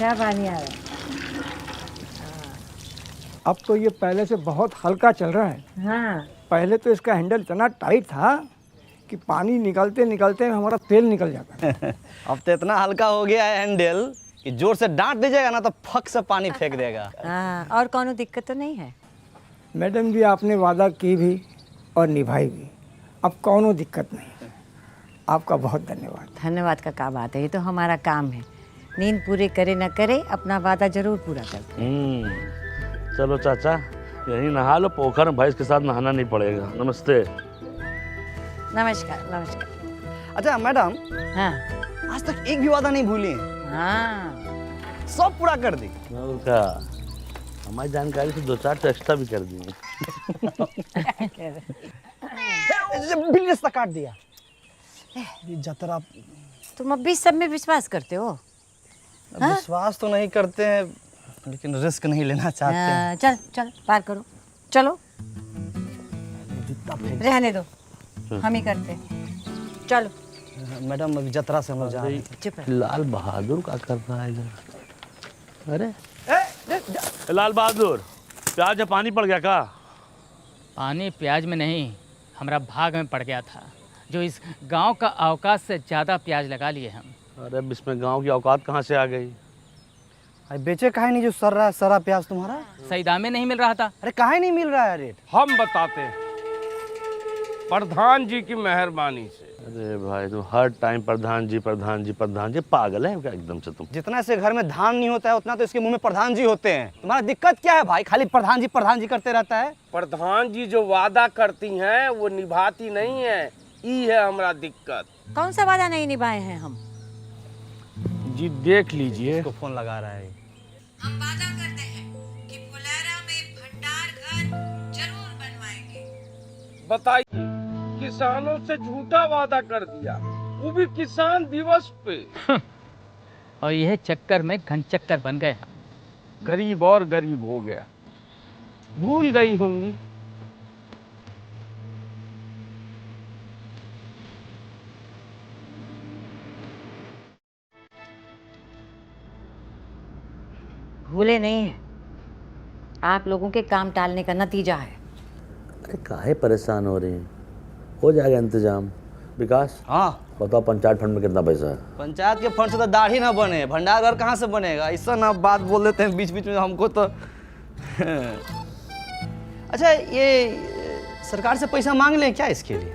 अच्छा पानी आ रहा है। अब तो ये पहले से बहुत हल्का चल रहा है। हाँ, पहले तो इसका हैंडल इतना टाइट था कि पानी निकलते निकलते हमारा तेल निकल जाता है। अब तो इतना हल्का हो गया है हैंडल कि जोर से डांट दीजिएगा ना तो फक से पानी फेंक देगा। हाँ, और कोनो दिक्कत तो नहीं है? मैडम जी, आपने वादा की भी और निभाई भी, अब कौनो दिक्कत नहीं है। आपका बहुत धन्यवाद। धन्यवाद का क्या बात है, ये तो हमारा काम है। नींद पूरे करे न करे, अपना वादा जरूर पूरा करते हैं। चलो चाचा, यहीं नहा लो, पोखर में भैंस के साथ नहाना नहीं पड़ेगा। नमस्ते। नमस्कार नमस्कार। अच्छा मैडम, हाँ आज तक एक भी वादा नहीं भूली हैं। हाँ, सब पूरा कर दी। और क्या, हमारी जानकारी से 2-4 तो एक्स्ट्रा भी कर दिए। बिल तक काट दिया। ये जतरा तुम अब भी सब में विश्वास करते हो? विश्वास तो नहीं करते हैं लेकिन रिस्क नहीं लेना चाहते हैं। चल चल पार करो, चलो। रहने दो, हम ही करते हैं। चलो मैडम अभी जतरा से हम लोग जा रहे हैं। चुप रहो। लाल बहादुर क्या कर रहा है इधर? अरे लाल बहादुर, प्याज में पानी पड़ गया का? पानी प्याज में नहीं, हमारा भाग में पड़ गया था, जो इस गांव का अवकाश से ज़्यादा प्याज लगा लिए हम। अरे अब इसमें गांव की औकात कहाँ से आ गई? अरे बेचे काहे नहीं जो सर रहा है सारा प्याज तुम्हारा? सही दाम में नहीं मिल रहा था। अरे काहे नहीं मिल रहा है रेट? हम बताते हैं, प्रधान जी की मेहरबानी से। अरे भाई तुम हर टाइम प्रधान जी प्रधान जी प्रधान जी, पागल है क्या एकदम से तुम? जितना से घर में धान नहीं होता है उतना तो इसके मुंह में प्रधान जी होते हैं। तुम्हारा दिक्कत क्या है भाई? खाली प्रधान जी करते रहता है। प्रधान जी जो वादा करती हैं वो निभाती नहीं है, ई है हमारा दिक्कत। कौन सा वादा नहीं निभाए हैं हम? जी देख लीजिए, इसको फोन लगा रहा है। हम वादा करते हैं कि फुलेरा में भंडार घर जरूर बनवाएंगे। बताइए, किसानों से झूठा वादा कर दिया, वो भी किसान दिवस पे। और यह चक्कर में घन चक्कर बन गए हम। गरीब और गरीब हो गया। भूल गई होंगी। भूले नहीं है, आप लोगों के काम टालने का नतीजा है। अरे काहे परेशान हो रही हैं? हो जाएगा इंतजाम। विकास, हाँ बताओ पंचायत फंड में कितना पैसा है? पंचायत के फंड से तो दाढ़ी ना बने, भंडार घर कहाँ से बनेगा? ऐसा ना बात बोल देते हैं बीच बीच में हमको तो। अच्छा ये सरकार से पैसा मांग लें क्या इसके लिए?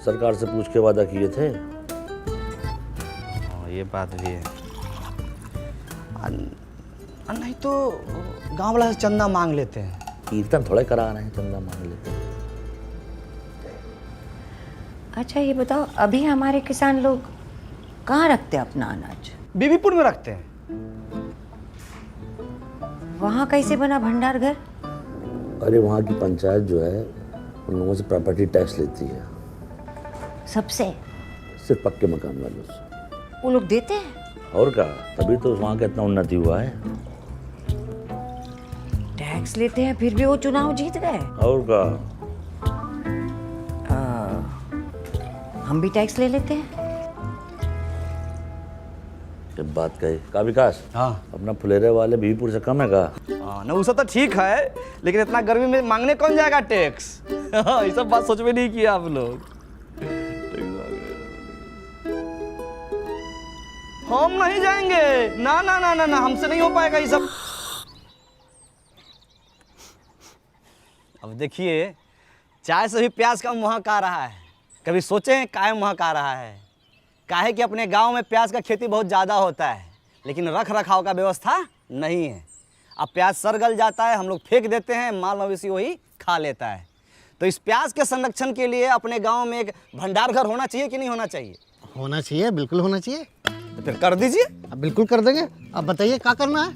सरकार से पूछ के वादा किए थे। ये बात भी है। नहीं तो गांव वाला से चंदा मांग लेते हैं। कीर्तन थोड़े करा रहे हैं, चंदा मांग लेते हैं। अच्छा ये बताओ, अभी हमारे किसान लोग कहाँ रखते हैं अपना अनाज? बीबीपुर में रखते हैं। वहाँ कैसे बना भंडार घर? अरे वहाँ की पंचायत जो है उन लोगों से प्रॉपर्टी टैक्स लेती है, सबसे? सिर्फ पक्के मकान वालों से। वो लोग देते हैं? और क्या, तभी तो वहाँ का इतना उन्नति हुआ है। टैक्स लेते हैं फिर भी वो चुनाव जीत गए। और क्या, हम भी टैक्स ले लेते हैं। जब बात कही का विकास, हाँ अपना फुलेरे वाले बीबीपुर से कम है का? ना वो सब तो ठीक है, लेकिन इतना गर्मी में मांगने कौन जाएगा टैक्स? ये सब बात सोच में नहीं किया आप लोग। हम नहीं जाएंगे, ना ना ना ना ना, हमसे नहीं हो पाएगा ये सब। अब देखिए, चाय से भी प्याज का महक आ रहा है। कभी सोचे हैं काहे महक आ रहा है? काहे कि अपने गांव में प्याज का खेती बहुत ज़्यादा होता है, लेकिन रख रखाव का व्यवस्था नहीं है। अब प्याज सड़ गल जाता है, हम लोग फेंक देते हैं, माल मवेशी वही खा लेता है। तो इस प्याज के संरक्षण के लिए अपने गांव में एक भंडार घर होना चाहिए कि नहीं होना चाहिए? होना चाहिए, बिल्कुल होना चाहिए। तो फिर कर दीजिए। अब बिल्कुल कर देंगे। अब बताइए क्या करना है?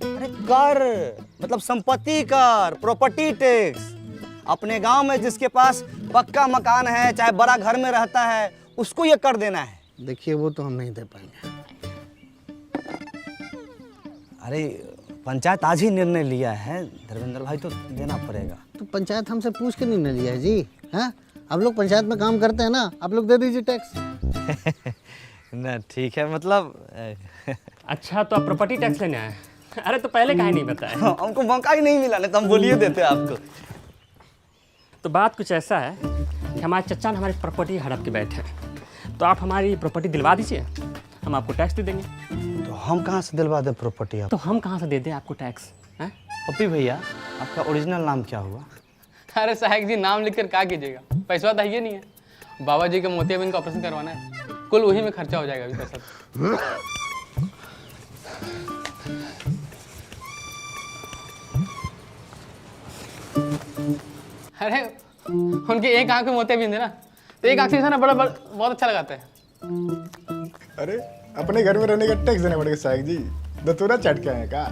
अरे कर मतलब संपत्ति कर, प्रॉपर्टी टैक्स। अपने गांव में जिसके पास पक्का मकान है, चाहे बड़ा घर में रहता है, उसको ये कर देना है। देखिए वो तो हम नहीं दे पाएंगे। अरे पंचायत आज ही निर्णय लिया है धर्मेंद्र भाई, तो देना पड़ेगा। तो पंचायत हमसे पूछ के निर्णय लिया है जी। हैं, आप लोग पंचायत में काम करते हैं ना, आप लोग दे दीजिए टैक्स। ना ठीक है, मतलब अच्छा तो आप प्रॉपर्टी टैक्स लेने आए? अरे तो पहले काहे नहीं बताया? हमको मौका ही नहीं मिला, नहीं तो हम बोलिए देते आपको। तो बात कुछ ऐसा है कि हमारे चचा ने हमारी प्रॉपर्टी हड़प के बैठे हैं, तो आप हमारी प्रॉपर्टी दिलवा दीजिए, हम आपको टैक्स दे देंगे। तो हम कहाँ से दिलवा दें प्रॉपर्टी आप? तो हम कहाँ से दे दें आपको टैक्स? हैं? पप्पी भैया, आपका ओरिजिनल नाम क्या हुआ? अरे सहायक जी, नाम लिखकर क्या कीजिएगा, पैसा तो है नहीं है। बाबा जी के मोतियाबिंद का ऑपरेशन करवाना है, कुल वही में खर्चा हो जाएगा अभी पैसा। अरे उनकी एक आंख में मोतियाबिंद है ना, तो एक आंख से ना बड़ा बहुत अच्छा लगाता है। अरे अपने घर में रहने का टैक्स देने पड़ेगा साहब जी, दतूरा चट के आए का?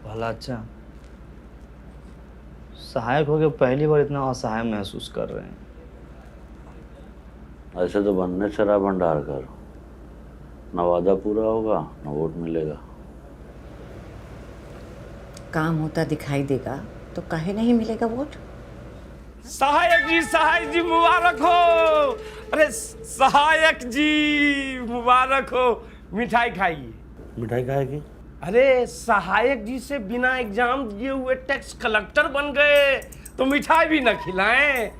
भला अच्छा, सहायक हो गए पहली बार इतना असहाय महसूस कर रहे हैं। ऐसे तो बनने चला भंडार कर, न वादा पूरा होगा न वोट मिलेगा। काम होता दिखाई देगा तो काहे नहीं मिलेगा वोट? सहायक जी मुबारक हो। अरे सहायक जी मुबारक हो। मिठाई खाइए। मिठाई खाएगी? अरे सहायक जी से बिना एग्जाम दिए हुए टैक्स कलेक्टर बन गए तो मिठाई भी न खिलाएं।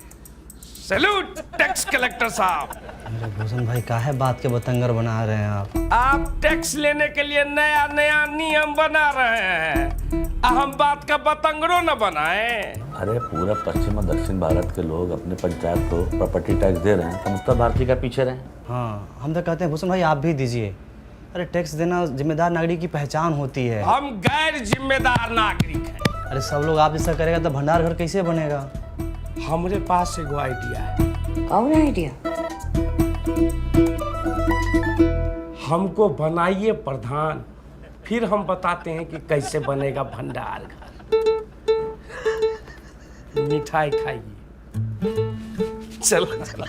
सैल्यूट टैक्स कलेक्टर साहब। अरे भूषण भाई, काहे बात के बतंगर बना रहे हैं आप टैक्स लेने के लिए नया नया नियम बना रहे हैं, हम बात का बतंगड़ो न बनाएं। अरे पूरा पश्चिम और दक्षिण भारत के लोग अपने पंचायत को प्रॉपर्टी टैक्स दे रहे हैं, तो उत्तर भारतीय का पीछे रहे। हाँ, हम तो कहते हैं भूषण भाई आप भी दीजिए। अरे टैक्स देना जिम्मेदार नागरिक की पहचान होती है। हम गैर जिम्मेदार नागरिक हैं। अरे सब लोग आप जैसा करेगा तो भंडार घर कैसे बनेगा? हमारे पास एगो आइडिया है। कौन आइडिया? हमको बनाइए प्रधान, फिर हम बताते हैं कि कैसे बनेगा भंडार घर। मिठाई खाइए। चलो चलो।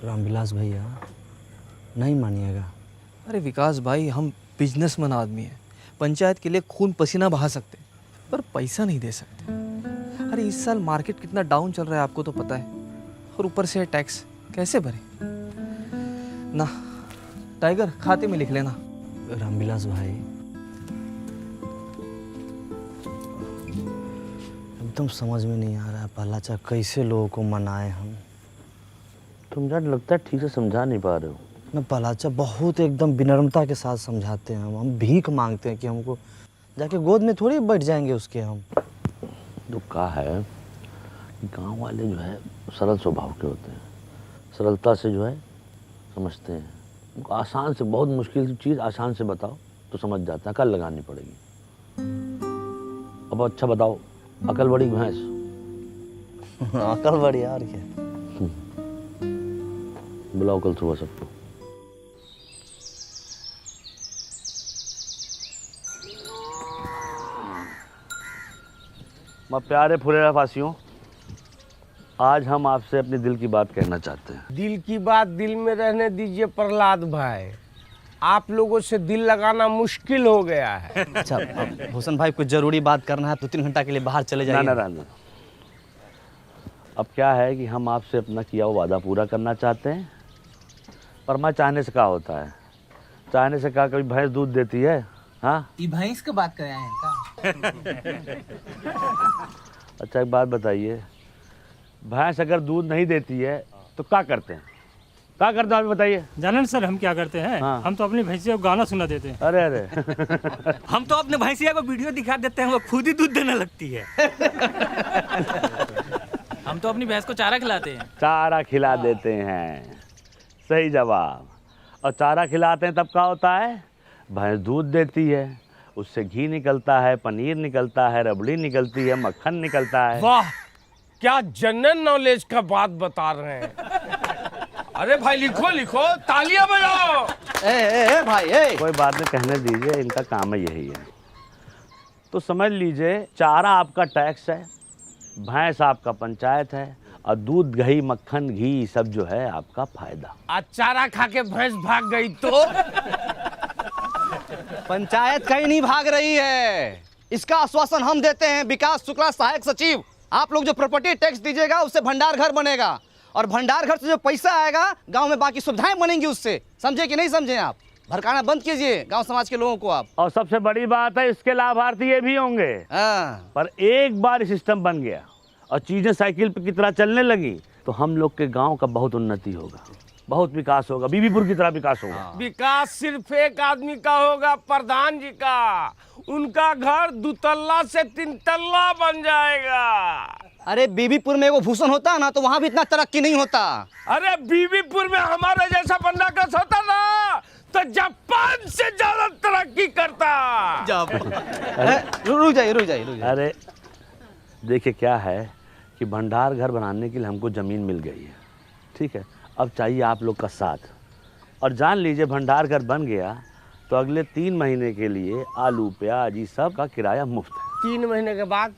रामविलास भैया, नहीं मानिएगा। अरे विकास भाई, हम बिजनेसमैन आदमी हैं, पंचायत के लिए खून पसीना बहा सकते हैं पर पैसा नहीं दे सकते। अरे इस साल मार्केट कितना डाउन चल रहा है आपको तो पता है, और ऊपर से टैक्स कैसे भरे ना। टाइगर, खाते में लिख लेना। रामविलास भाई, एकदम समझ में नहीं आ रहा है पहलाचा कैसे लोगों को मनाए हम। तुम यार लगता है ठीक से समझा नहीं पा रहे हो। मैं पहलाचा बहुत एकदम विनम्रता के साथ समझाते हैं, हम भीख मांगते हैं कि हमको जाके गोद में थोड़ी बैठ जाएंगे उसके हम। तो कहा है कि गाँव वाले जो है सरल स्वभाव के होते हैं, सरलता से जो है समझते हैं। उनको आसान से, बहुत मुश्किल चीज़ आसान से बताओ तो समझ जाता है, कल लगानी पड़ेगी। अब अच्छा बताओ, अकल बड़ी भैंस। अकल बड़ी यार क्या? बुलाओ कल सुबह सबको। मैं प्यारे फुलेरा फासियों, आज हम आपसे अपने दिल की बात कहना चाहते हैं। दिल की बात दिल में रहने दीजिए प्रहलाद भाई, आप लोगों से दिल लगाना मुश्किल हो गया है। अच्छा भूषण भाई, कुछ जरूरी बात करना है तो 3 घंटा के लिए बाहर चले जाइए। ना। अब क्या है कि हम आपसे अपना किया हुआ वादा पूरा करना चाहते हैं, पर मैं चाहने से क्या होता है, चाहने से क्या कभी भैंस दूध देती है? हाँ, ये भैंस की बात कर रहे हैं का? अच्छा एक बात बताइए, भैंस अगर दूध नहीं देती है तो क्या करते हैं? क्या करते हैं आप बताइए। जानन सर, हम क्या करते हैं? हाँ। हम तो अपनी भैंसिया को गाना सुना देते हैं। अरे हम तो अपने भैंसिया को वीडियो दिखा देते हैं, वो खुद ही दूध देने लगती है। हम तो अपनी भैंस को चारा खिलाते हैं। चारा खिला देते हैं, सही जवाब। और चारा खिलाते हैं तब क्या होता है? भैंस दूध देती है, उससे घी निकलता है, पनीर निकलता है, रबड़ी निकलती है, मक्खन निकलता है। वाह, क्या जनरल नॉलेज का बात बता रहे हैं। अरे भाई लिखो लिखो, तालियां बजाओ। ए भाई, कोई बात नहीं, कहने दीजिए, इनका काम है यही है। तो समझ लीजिए, चारा आपका टैक्स है, भैंस आपका पंचायत है, और दूध, दही, मक्खन, घी सब जो है आपका फायदा। आज चारा खा के भैंस भाग गई तो पंचायत कहीं नहीं भाग रही है, इसका आश्वासन हम देते हैं। विकास शुक्ला, सहायक सचिव, आप लोग जो प्रॉपर्टी टैक्स दीजिएगा उससे भंडार घर बनेगा, और भंडार घर से जो पैसा आएगा गांव में बाकी सुविधाएं बनेंगी उससे। समझे कि नहीं समझे? आप भड़काना बंद कीजिए गांव समाज के लोगों को आप। और सबसे बड़ी बात है, इसके लाभार्थी ये भी होंगे। पर एक बार सिस्टम बन गया और चीजें साइकिल की तरह चलने लगी तो हम लोग के गांव का बहुत उन्नति होगा, बहुत विकास होगा, बीबीपुर की तरह विकास होगा। विकास सिर्फ एक आदमी का होगा, प्रधान जी का। उनका घर 2 तल्ला से 3 तल्ला बन जाएगा। अरे बीबीपुर में वो भूषण होता है ना तो वहाँ भी इतना तरक्की नहीं होता। अरे बीबीपुर में हमारे जैसा बंदा कस होता ना तो जापान से ज्यादा तरक्की करता। रुक जाइए। अरे देखिए क्या है कि भंडार घर बनाने के लिए हमको ज़मीन मिल गई है, ठीक है। अब चाहिए आप लोग का साथ, और जान लीजिए भंडार घर बन गया तो अगले 3 महीने के लिए आलू प्याज ये सब का किराया मुफ्त है। 3 महीने के बाद?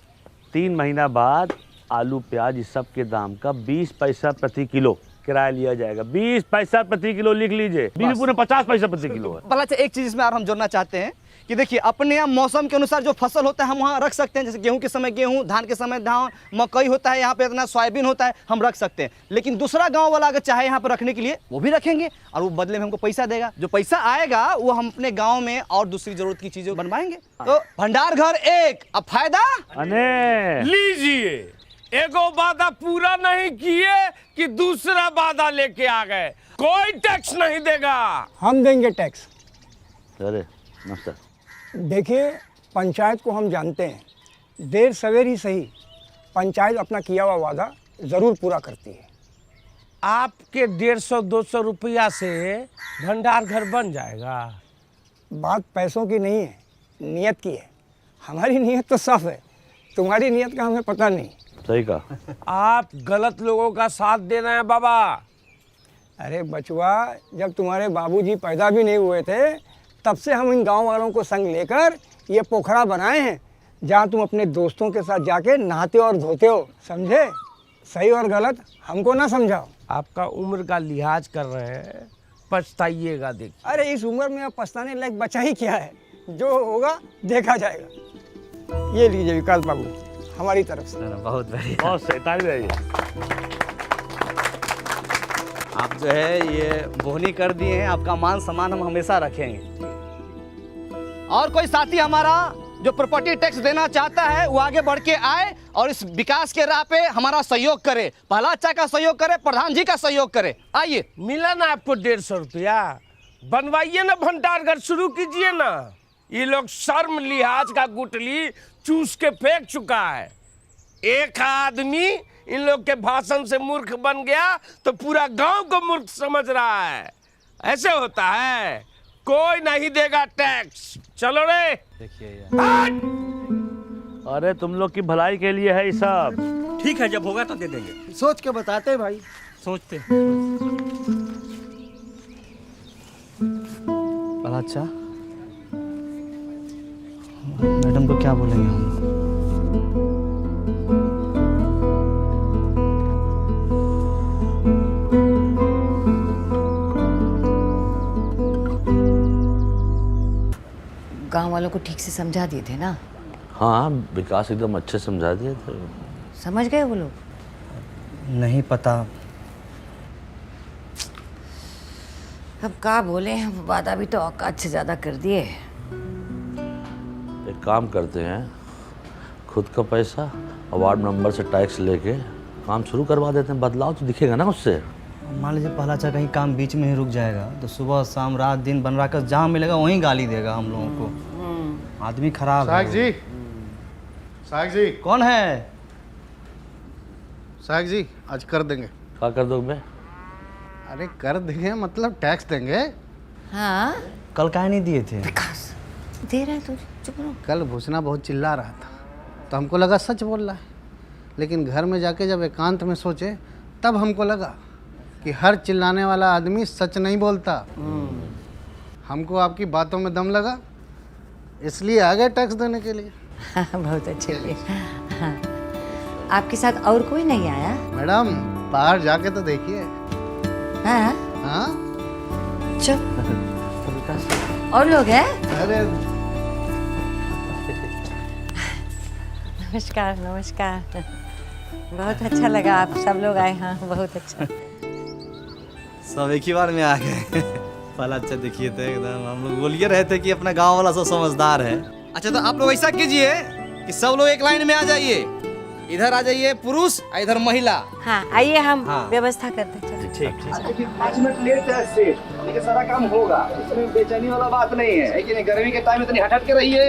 3 महीना बाद आलू प्याज इस सब के दाम का 20 पैसा प्रति किलो किराया लिया जाएगा। 20 पैसा प्रति किलो लिख लीजिए। बीबीपुर में 50 पैसा प्रति किलो है। भला एक चीज इसमें और हम जोड़ना चाहते हैं कि देखिए अपने यहाँ मौसम के अनुसार जो फसल होता है हम वहाँ रख सकते हैं। जैसे गेहूं के समय गेहूं, धान के समय धान, मकई होता है यहाँ पे, इतना सोयाबीन होता है, हम रख सकते हैं। लेकिन दूसरा गांव वाला अगर चाहे यहाँ पर रखने के लिए वो भी रखेंगे और वो बदले में हमको पैसा देगा। जो पैसा आएगा वो हम अपने गाँव में और दूसरी जरूरत की चीजें बनवाएंगे। तो भंडार घर एक, अब फायदा लीजिए। एगो वादा पूरा नहीं किए कि दूसरा वादा लेके आ गए। कोई टैक्स नहीं देगा। हम देंगे टैक्स। अरे नमस्कार। देखिए, पंचायत को हम जानते हैं, देर सवेर ही सही पंचायत अपना किया हुआ वादा ज़रूर पूरा करती है। आपके 150-200 रुपया से भंडार घर बन जाएगा। बात पैसों की नहीं है, नियत की है। हमारी नियत तो साफ है, तुम्हारी नियत का हमें पता नहीं। सही कहा। आप गलत लोगों का साथ दे रहे हैं बाबा। अरे बचवा, जब तुम्हारे बाबूजी पैदा भी नहीं हुए थे तब से हम इन गांव वालों को संग लेकर ये पोखरा बनाए हैं जहां तुम अपने दोस्तों के साथ जाके नहाते और धोते हो। समझे? सही और गलत हमको ना समझाओ। आपका उम्र का लिहाज कर रहे हैं, पछताइएगा। देखिए, अरे इस उम्र में अब पछताने लायक बचा ही क्या है, जो होगा देखा जाएगा। ये लीजिए विकास बाबू, हमारी तरफ से। बहुत बढ़िया, बहुत सही, ताली बजाइए। आप जो है ये बोहनी कर दिए हैं, आपका मान सम्मान हम हमेशा रखेंगे। और कोई साथी हमारा जो प्रॉपर्टी टैक्स देना चाहता है वो आगे बढ़ के आए और इस विकास के राह पे हमारा सहयोग करे। पहला अच्छा का सहयोग करे, प्रधान जी का सहयोग करे। आइए। मिला ना आपको 150 रुपया? बनवाइए ना भंडार घर, शुरू कीजिए ना। ये लोग शर्म लिहाज का गुटली चूस के फेंक चुका है। एक आदमी इन लोग के भाषण से मूर्ख बन गया तो पूरा गांव को मूर्ख समझ रहा है। ऐसे होता है? कोई नहीं देगा टैक्स। चलो रे। देखिए अरे तुम लोग की भलाई के लिए है ये सब। ठीक है, जब होगा तो दे देंगे। सोच के बताते हैं भाई। सोचते बड़ा अच्छा। मैडम को क्या बोलेंगे हम? गांव वालों को ठीक से समझा दिए थे ना? हाँ, विकास एकदम अच्छे समझा दिए थे। समझ गए वो लोग? नहीं पता। अब क्या बोले, हम वादा भी तो औकात से ज़्यादा कर दिए। एक काम करते हैं, खुद का पैसा और वार्ड मेंबर से टैक्स लेके काम शुरू करवा देते हैं। बदलाव तो दिखेगा ना उससे। मान लीजिए पहला अच्छा कहीं काम बीच में ही रुक जाएगा तो सुबह शाम रात दिन बनवा कर जहाँ मिलेगा वहीं गाली देगा हम लोगों को। आदमी खराब है। साहब जी। कौन है? साहब जी, आज कर देंगे। क्या कर दोगे? अरे कर देंगे मतलब टैक्स देंगे। हाँ, कल काहे नहीं दिए थे? विकास दे रहा है तुझे, चुप रहो। कल भूषणा बहुत चिल्ला रहा था तो हमको लगा सच बोल रहा है, लेकिन घर में जाके जब एकांत में सोचे तब हमको लगा कि हर चिल्लाने वाला आदमी सच नहीं बोलता। हमको आपकी बातों में दम लगा, इसलिए आ गए टैक्स देने के लिए। बहुत अच्छे हुए। हाँ। आपके साथ और कोई नहीं आया? मैडम बाहर जाके तो देखिए। हाँ हाँ चल। और लोग हैं? अरे नमस्कार नमस्कार। बहुत अच्छा लगा आप सब लोग आए। हाँ बहुत अच्छा। सब एक ही बार में आ गए। पहला अच्छा देखिए थे एकदम, हम लोग बोलिए रहे थे कि अपना गांव वाला सब समझदार है। अच्छा तो आप लोग ऐसा कीजिए कि सब लोग एक लाइन में आ जाइए, इधर आ जाइए पुरुष और इधर महिला। हाँ आइए हम हाँ। व्यवस्था करते हैं। ठीक ठीक। 5 मिनट लेट है सेठ, लेकिन सारा काम होगा, इसमें बेचैनी वाला बात नहीं है कि नहीं? गर्मी के टाइम इतनी हट के रहिए,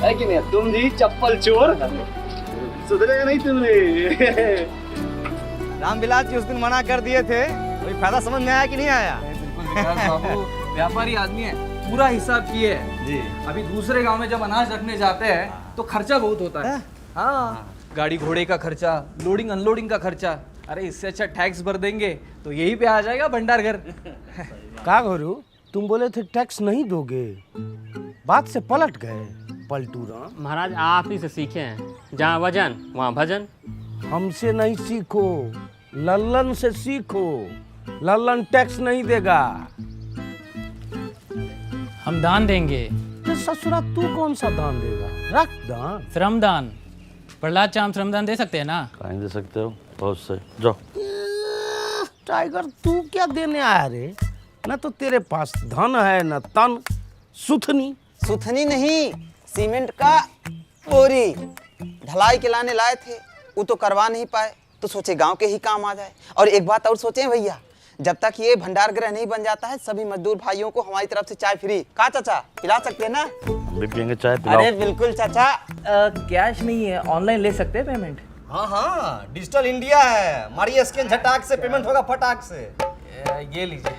है कि नहीं? तुम जी चप्पल चोर, सुधरेगा नहीं तुमने। रामविलास जी उस दिन मना कर दिए थे, कोई फायदा समझ में आया कि नहीं आया? बाबू व्यापारी आदमी है, पूरा हिसाब किए है जी। अभी दूसरे गांव में जब अनाज रखने जाते हैं तो खर्चा बहुत होता है। हाँ, गाड़ी घोड़े का खर्चा, लोडिंग अनलोडिंग का खर्चा। अरे इससे अच्छा टैक्स भर देंगे तो यही पे आ जाएगा भंडार घर। का गुरु, तुम बोले थे टैक्स नहीं दोगे, बात से पलट गए पलटू राम। महाराज आप ही से सीखे हैं, जहाँ वजन वहाँ भजन। हमसे नहीं सीखो, लल्लन से सीखो। लल्लन टैक्स नहीं देगा। हम दान देंगे। तो ससुरा तू कौन सा दान देगा? रख दान। श्रमदान। प्रहलाद चाम श्रमदान दे सकते हैं ना? कहीं दे सकते हो, बहुत से जाओ। टाइगर तू क्या देने आया रे? न तो तेरे पास धन है न तन। सुथनी सुथनी नहीं, सीमेंट का बोरी ढलाई के लाने लाए थे, वो तो करवा नहीं पाए, तो सोचे गांव के ही काम आ जाए। और एक बात और सोचे भैया, जब तक ये भंडार गृह नहीं बन जाता है, सभी मजदूर भाइयों को हमारी तरफ से चाय फ्री। का चाचा पिला सकते हैं ना? हम भी पियेंगे चाय, पिलाओ। अरे बिल्कुल चाचा। कैश नहीं है, ऑनलाइन ले सकते हैं पेमेंट। हाँ हाँ, डिजिटल इंडिया है, मारिए स्कैन, झटाक से पेमेंट होगा फटाक से। ये लीजिए।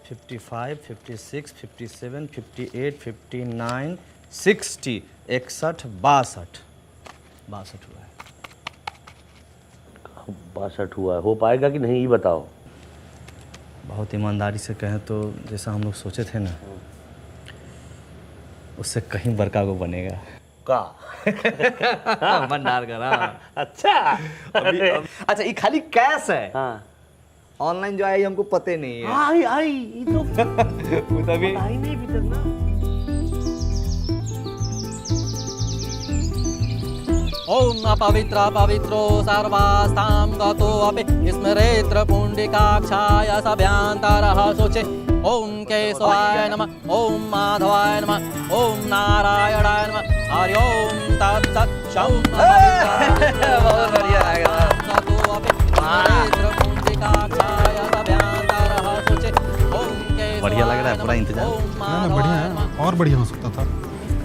$55, $56, $57, $58, $59, $60, 61, 62 हुआ है। 62 हुआ है, हो पाएगा कि नहीं ये बताओ। बहुत ईमानदारी से कहें तो जैसा हम लोग सोचे थे ना, उससे कहीं बड़का को बनेगा का भंडार का। अच्छा अच्छा ये खाली कैश है, हाँ ऑनलाइन जो आई हमको पते नहीं है। आई आई ये तो वो तभी आई नहीं अभी तक ना। ओम अपवित्र पवित्रो सर्वास्तां गतो अपि स्मरेत्र पुण्डिकाक्षाय सभ्यांतरः शुचि। ओम केशवाय नमः, ओम माधवाय नमः, ओम नारायणाय नमः। हरि ओम तत्सत्। शं बहुत बढ़िया लगा। गतो अपि स्मरेत्र पुण्डिकाक्षाय सभ्यांतरः शुचि। ओम केशवाय बढ़िया लग रहा है, पूरा इंतजाम। ना बढ़िया है, और बढ़िया हो सकता था।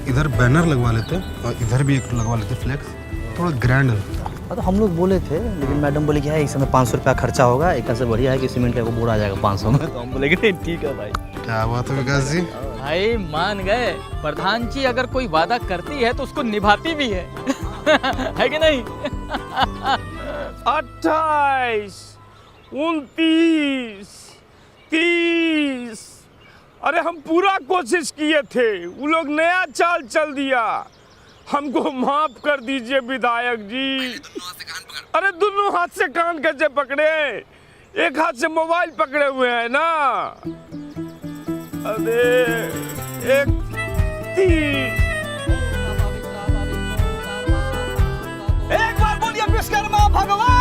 इधर बैनर लगवा लेते और इधर भी एक लगवा लेते फ्लेक्स, थोड़ा ग्रैंड लगता। तो हम लोग बोले थे, लेकिन मैडम बोले कि है इसमें 500 रुपया खर्चा होगा, एक से बढ़िया है कि सीमेंट का बोरा आ जाएगा 500 में। तो हम बोले कि नहीं ठीक है भाई। क्या बात है विकास जी? भाई मान गए, प्रधान जी अगर कोई वादा करती है तो उसको निभाती भी है। है कि नहीं? 28, 29, 30। अरे हम पूरा कोशिश किए थे, वो लोग नया चाल चल दिया। हमको माफ कर दीजिए विधायक जी। अरे दोनों हाथ से कान कैसे पकड़े? एक हाथ से मोबाइल पकड़े हुए हैं ना। अरे 31। एक बार बोलिए विश्वकर्मा भगवान